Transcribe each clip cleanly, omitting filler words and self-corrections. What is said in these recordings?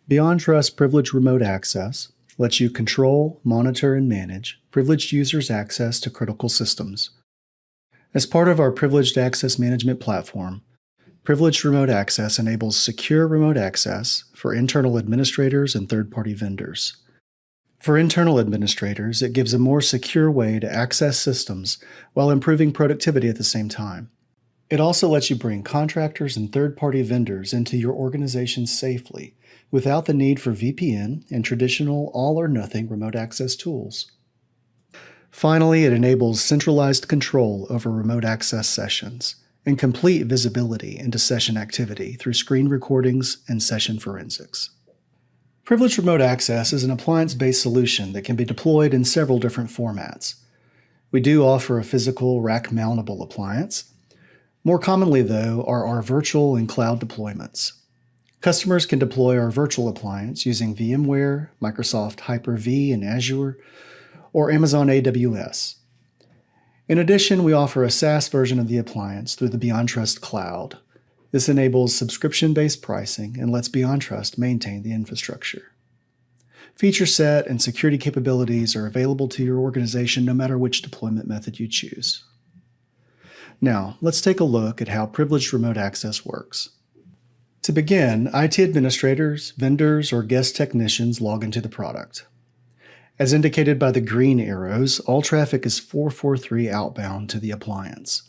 BeyondTrust Privileged Remote Access lets you control, monitor, and manage privileged users' access to critical systems. As part of our Privileged Access Management platform, Privileged Remote Access enables secure remote access for internal administrators and third-party vendors. For internal administrators, it gives a more secure way to access systems while improving productivity at the same time. It also lets you bring contractors and third-party vendors into your organization safely without the need for VPN and traditional all-or-nothing remote access tools. Finally, it enables centralized control over remote access sessions and complete visibility into session activity through screen recordings and session forensics. Privileged Remote Access is an appliance-based solution that can be deployed in several different formats. We do offer a physical rack-mountable appliance. More commonly, though, are our virtual and cloud deployments. Customers can deploy our virtual appliance using VMware, Microsoft Hyper-V and Azure, or Amazon AWS. In addition, we offer a SaaS version of the appliance through the BeyondTrust Cloud. This enables subscription-based pricing and lets BeyondTrust maintain the infrastructure. Feature set and security capabilities are available to your organization no matter which deployment method you choose. Now, let's take a look at how Privileged Remote Access works. To begin, IT administrators, vendors, or guest technicians log into the product. As indicated by the green arrows, all traffic is 443 outbound to the appliance.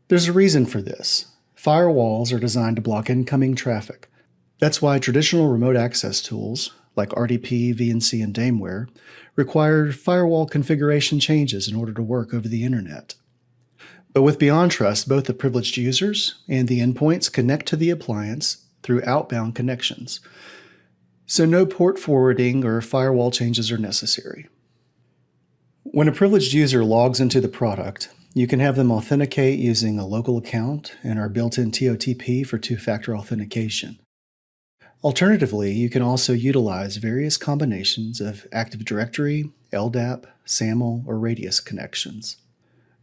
There's a reason for this. Firewalls are designed to block incoming traffic. That's why traditional remote access tools, like RDP, VNC, and Dameware, require firewall configuration changes in order to work over the internet. But with BeyondTrust, both the privileged users and the endpoints connect to the appliance through outbound connections, so no port forwarding or firewall changes are necessary. When a privileged user logs into the product, you can have them authenticate using a local account and our built-in TOTP for two-factor authentication. Alternatively, you can also utilize various combinations of Active Directory, LDAP, SAML, or Radius connections.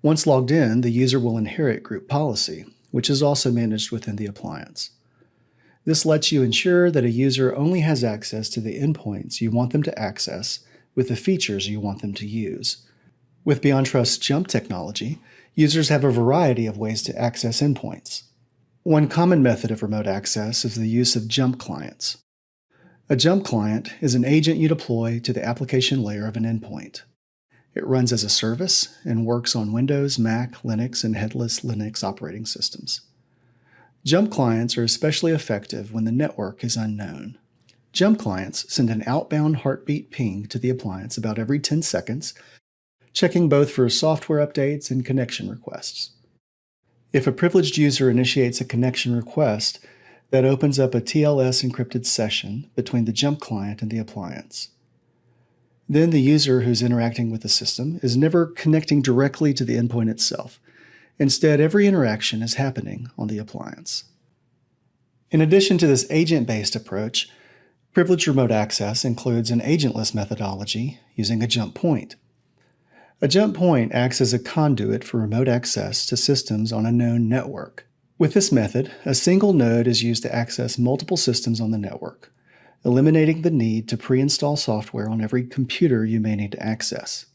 Once logged in, the user will inherit group policy, which is also managed within the appliance. This lets you ensure that a user only has access to the endpoints you want them to access with the features you want them to use. With BeyondTrust's JUMP technology, users have a variety of ways to access endpoints. One common method of remote access is the use of JUMP clients. A JUMP client is an agent you deploy to the application layer of an endpoint. It runs as a service and works on Windows, Mac, Linux, and headless Linux operating systems. JUMP clients are especially effective when the network is unknown. JUMP clients send an outbound heartbeat ping to the appliance about every 10 seconds, checking both for software updates and connection requests. If a privileged user initiates a connection request, that opens up a TLS encrypted session between the JUMP client and the appliance. Then the user who's interacting with the system is never connecting directly to the endpoint itself. Instead, every interaction is happening on the appliance. In addition to this agent-based approach, Privileged Remote Access includes an agentless methodology using a jump point. A jump point acts as a conduit for remote access to systems on a known network. With this method, a single node is used to access multiple systems on the network, eliminating the need to pre-install software on every computer you may need to access.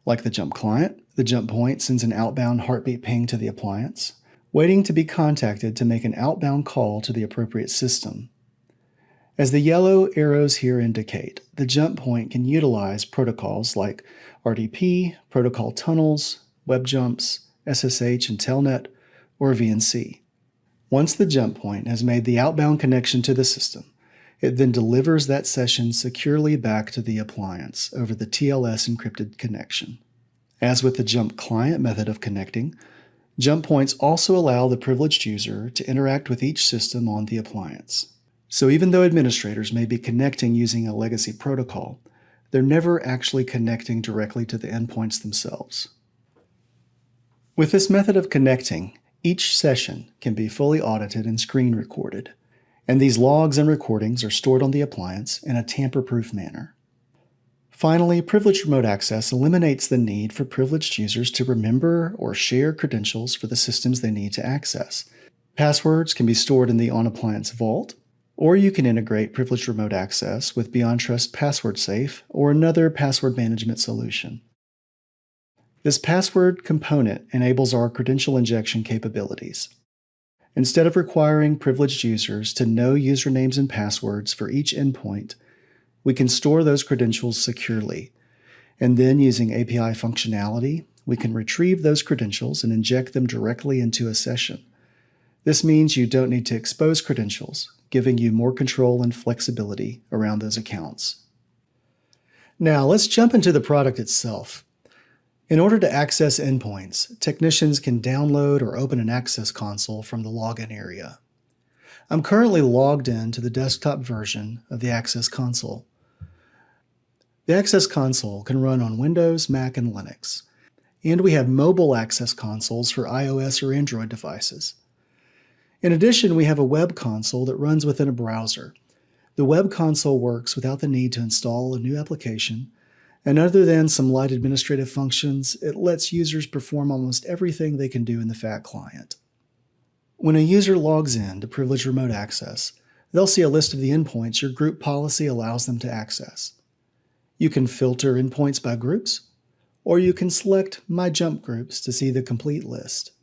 Like the JUMP client, the jump point sends an outbound heartbeat ping to the appliance, waiting to be contacted to make an outbound call to the appropriate system. As the yellow arrows here indicate, the jump point can utilize protocols like RDP, protocol tunnels, web jumps, SSH and Telnet, or VNC. Once the jump point has made the outbound connection to the system, it then delivers that session securely back to the appliance over the TLS encrypted connection. As with the JUMP client method of connecting, jump points also allow the privileged user to interact with each system on the appliance. So even though administrators may be connecting using a legacy protocol, they're never actually connecting directly to the endpoints themselves. With this method of connecting, each session can be fully audited and screen recorded, and these logs and recordings are stored on the appliance in a tamper-proof manner. Finally, Privileged Remote Access eliminates the need for privileged users to remember or share credentials for the systems they need to access. Passwords can be stored in the on-appliance vault, Or you can integrate Privileged Remote Access with BeyondTrust Password Safe or another password management solution. This password component enables our credential injection capabilities. Instead of requiring privileged users to know usernames and passwords for each endpoint, we can store those credentials securely. And then, using API functionality, we can retrieve those credentials and inject them directly into a session. This means you don't need to expose credentials, giving you more control and flexibility around those accounts. Now, let's jump into the product itself. In order to access endpoints, technicians can download or open an access console from the login area. I'm currently logged in to the desktop version of the Access Console. The Access Console can run on Windows, Mac, and Linux, and we have mobile access consoles for iOS or Android devices. In addition, we have a web console that runs within a browser. The web console works without the need to install a new application, and other than some light administrative functions, it lets users perform almost everything they can do in the FAT client. When a user logs in to Privileged Remote Access, they'll see a list of the endpoints your group policy allows them to access. You can filter endpoints by groups, or you can select My Jump Groups to see the complete list.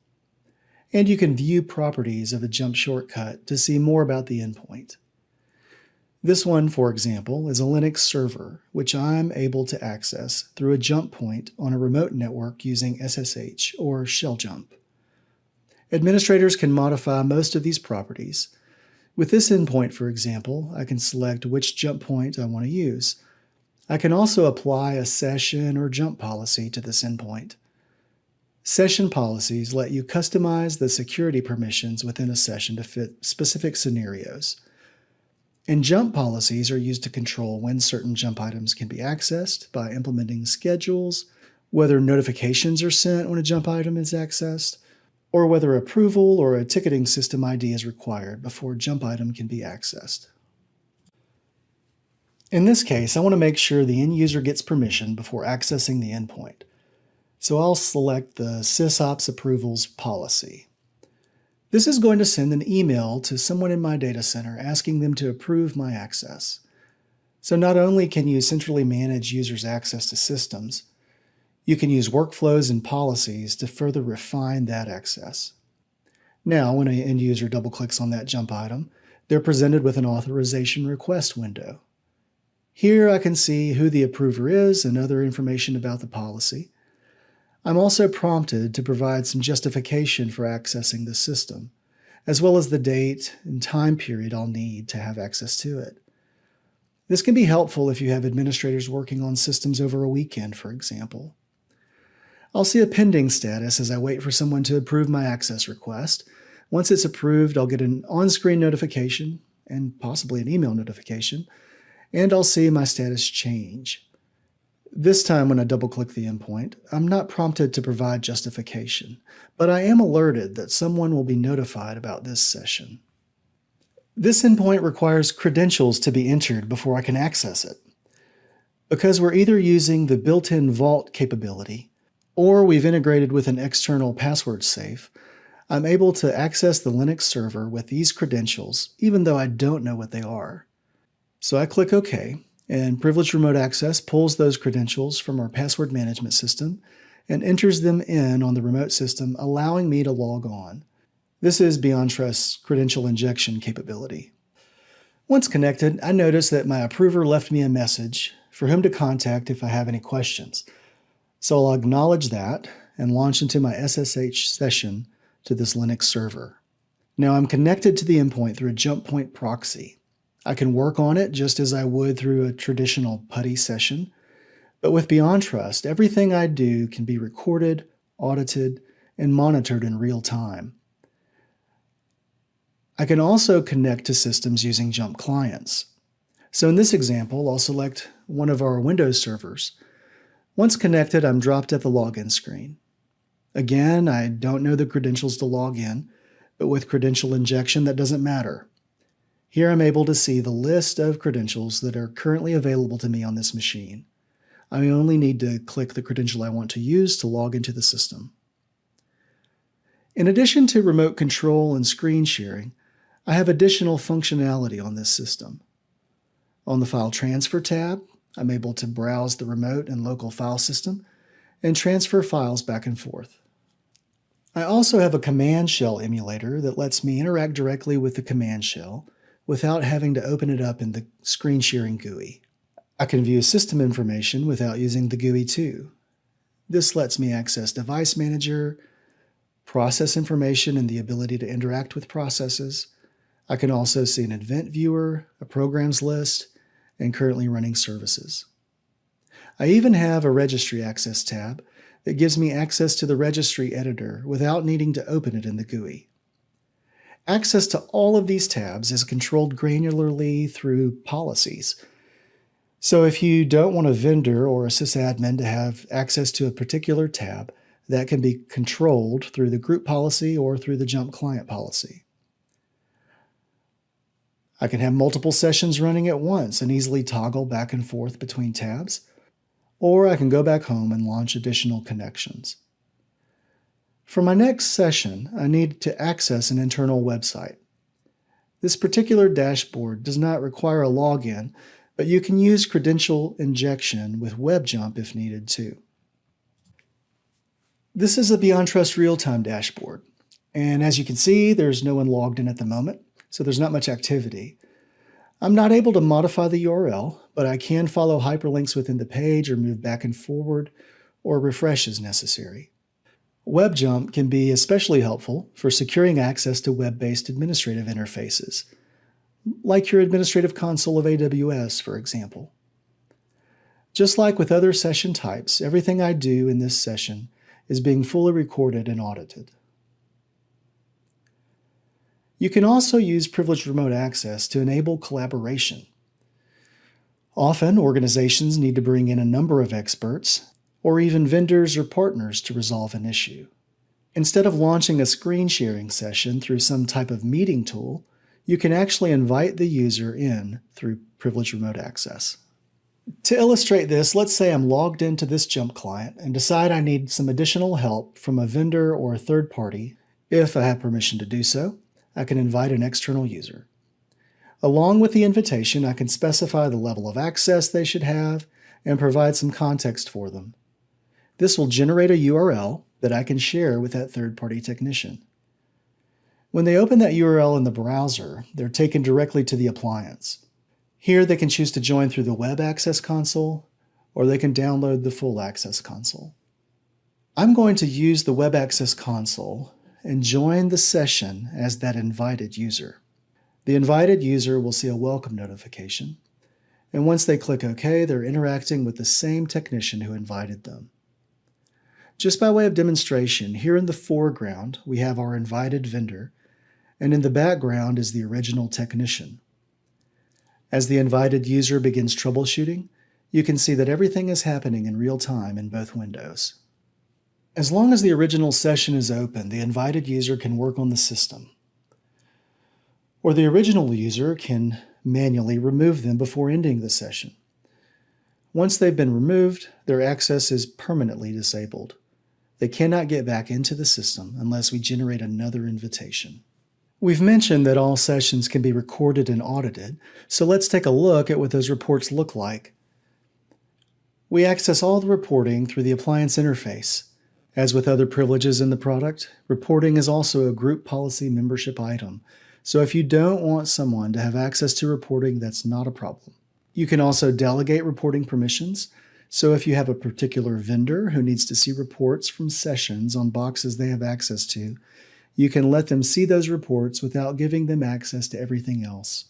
And you can view properties of a jump shortcut to see more about the endpoint. This one, for example, is a Linux server, which I'm able to access through a jump point on a remote network using SSH or ShellJump. Administrators can modify most of these properties. With this endpoint, for example, I can select which jump point I want to use. I can also apply a session or jump policy to this endpoint. Session policies let you customize the security permissions within a session to fit specific scenarios. And jump policies are used to control when certain jump items can be accessed by implementing schedules, whether notifications are sent when a jump item is accessed, or whether approval or a ticketing system ID is required before a jump item can be accessed. In this case, I want to make sure the end user gets permission before accessing the endpoint. So I'll select the SysOps approvals policy. This is going to send an email to someone in my data center asking them to approve my access. So not only can you centrally manage users' access to systems, you can use workflows and policies to further refine that access. Now, when an end user double-clicks on that jump item, they're presented with an authorization request window. Here I can see who the approver is and other information about the policy. I'm also prompted to provide some justification for accessing the system, as well as the date and time period I'll need to have access to it. This can be helpful if you have administrators working on systems over a weekend, for example. I'll see a pending status as I wait for someone to approve my access request. Once it's approved, I'll get an on-screen notification and possibly an email notification, and I'll see my status change. This time when I double-click the endpoint, I'm not prompted to provide justification, but I am alerted that someone will be notified about this session. This endpoint requires credentials to be entered before I can access it. Because we're either using the built-in Vault capability, or we've integrated with an external password safe, I'm able to access the Linux server with these credentials, even though I don't know what they are. So I click OK, and Privileged Remote Access pulls those credentials from our password management system and enters them in on the remote system, allowing me to log on. This is BeyondTrust's credential injection capability. Once connected, I notice that my approver left me a message for whom to contact if I have any questions. So I'll acknowledge that and launch into my SSH session to this Linux server. Now I'm connected to the endpoint through a jump point proxy. I can work on it just as I would through a traditional PuTTY session, but with BeyondTrust, everything I do can be recorded, audited, and monitored in real time. I can also connect to systems using jump clients. So in this example, I'll select one of our Windows servers. Once connected, I'm dropped at the login screen. Again, I don't know the credentials to log in, but with credential injection, that doesn't matter. Here I'm able to see the list of credentials that are currently available to me on this machine. I only need to click the credential I want to use to log into the system. In addition to remote control and screen sharing, I have additional functionality on this system. On the File Transfer tab, I'm able to browse the remote and local file system and transfer files back and forth. I also have a command shell emulator that lets me interact directly with the command shell without having to open it up in the screen sharing GUI. I can view system information without using the GUI too. This lets me access Device Manager, process information and the ability to interact with processes. I can also see an event viewer, a programs list, and currently running services. I even have a registry access tab that gives me access to the registry editor without needing to open it in the GUI. Access to all of these tabs is controlled granularly through policies. So if you don't want a vendor or a sysadmin to have access to a particular tab, that can be controlled through the group policy or through the JMP client policy. I can have multiple sessions running at once and easily toggle back and forth between tabs, or I can go back home and launch additional connections. For my next session, I need to access an internal website. This particular dashboard does not require a login, but you can use credential injection with WebJump if needed too. This is a BeyondTrust real-time dashboard, and as you can see, there's no one logged in at the moment, so there's not much activity. I'm not able to modify the URL, but I can follow hyperlinks within the page or move back and forward or refresh as necessary. WebJump can be especially helpful for securing access to web-based administrative interfaces, like your Administrative Console of AWS, for example. Just like with other session types, everything I do in this session is being fully recorded and audited. You can also use privileged remote access to enable collaboration. Often, organizations need to bring in a number of experts, or even vendors or partners to resolve an issue. Instead of launching a screen sharing session through some type of meeting tool, you can actually invite the user in through privileged remote access. To illustrate this, let's say I'm logged into this JMP client and decide I need some additional help from a vendor or a third party. If I have permission to do so, I can invite an external user. Along with the invitation, I can specify the level of access they should have and provide some context for them. This will generate a URL that I can share with that third-party technician. When they open that URL in the browser, they're taken directly to the appliance. Here they can choose to join through the Web Access Console, or they can download the full Access Console. I'm going to use the Web Access Console and join the session as that invited user. The invited user will see a welcome notification, and once they click OK, they're interacting with the same technician who invited them. Just by way of demonstration, here in the foreground, we have our invited vendor, and in the background is the original technician. As the invited user begins troubleshooting, you can see that everything is happening in real time in both windows. As long as the original session is open, the invited user can work on the system, or the original user can manually remove them before ending the session. Once they've been removed, their access is permanently disabled. They cannot get back into the system unless we generate another invitation. We've mentioned that all sessions can be recorded and audited, so let's take a look at what those reports look like. We access all the reporting through the appliance interface. As with other privileges in the product, reporting is also a group policy membership item, so if you don't want someone to have access to reporting, that's not a problem. You can also delegate reporting permissions, so if you have a particular vendor who needs to see reports from sessions on boxes they have access to, you can let them see those reports without giving them access to everything else.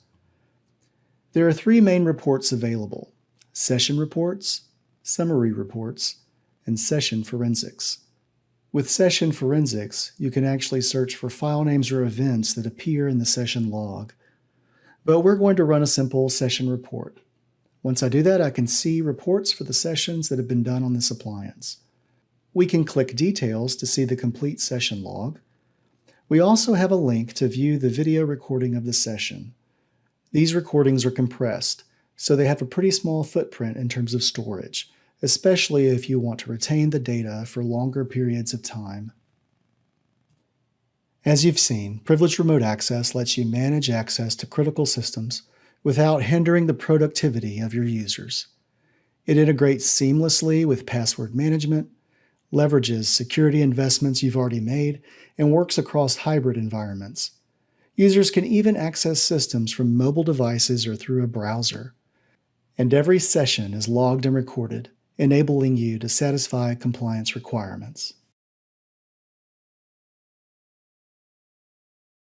There are three main reports available: session reports, summary reports, and session forensics. With session forensics, you can actually search for file names or events that appear in the session log. But we're going to run a simple session report. Once I do that, I can see reports for the sessions that have been done on this appliance. We can click Details to see the complete session log. We also have a link to view the video recording of the session. These recordings are compressed, so they have a pretty small footprint in terms of storage, especially if you want to retain the data for longer periods of time. As you've seen, Privileged Remote Access lets you manage access to critical systems without hindering the productivity of your users. It integrates seamlessly with password management, leverages security investments you've already made, and works across hybrid environments. Users can even access systems from mobile devices or through a browser. And every session is logged and recorded, enabling you to satisfy compliance requirements.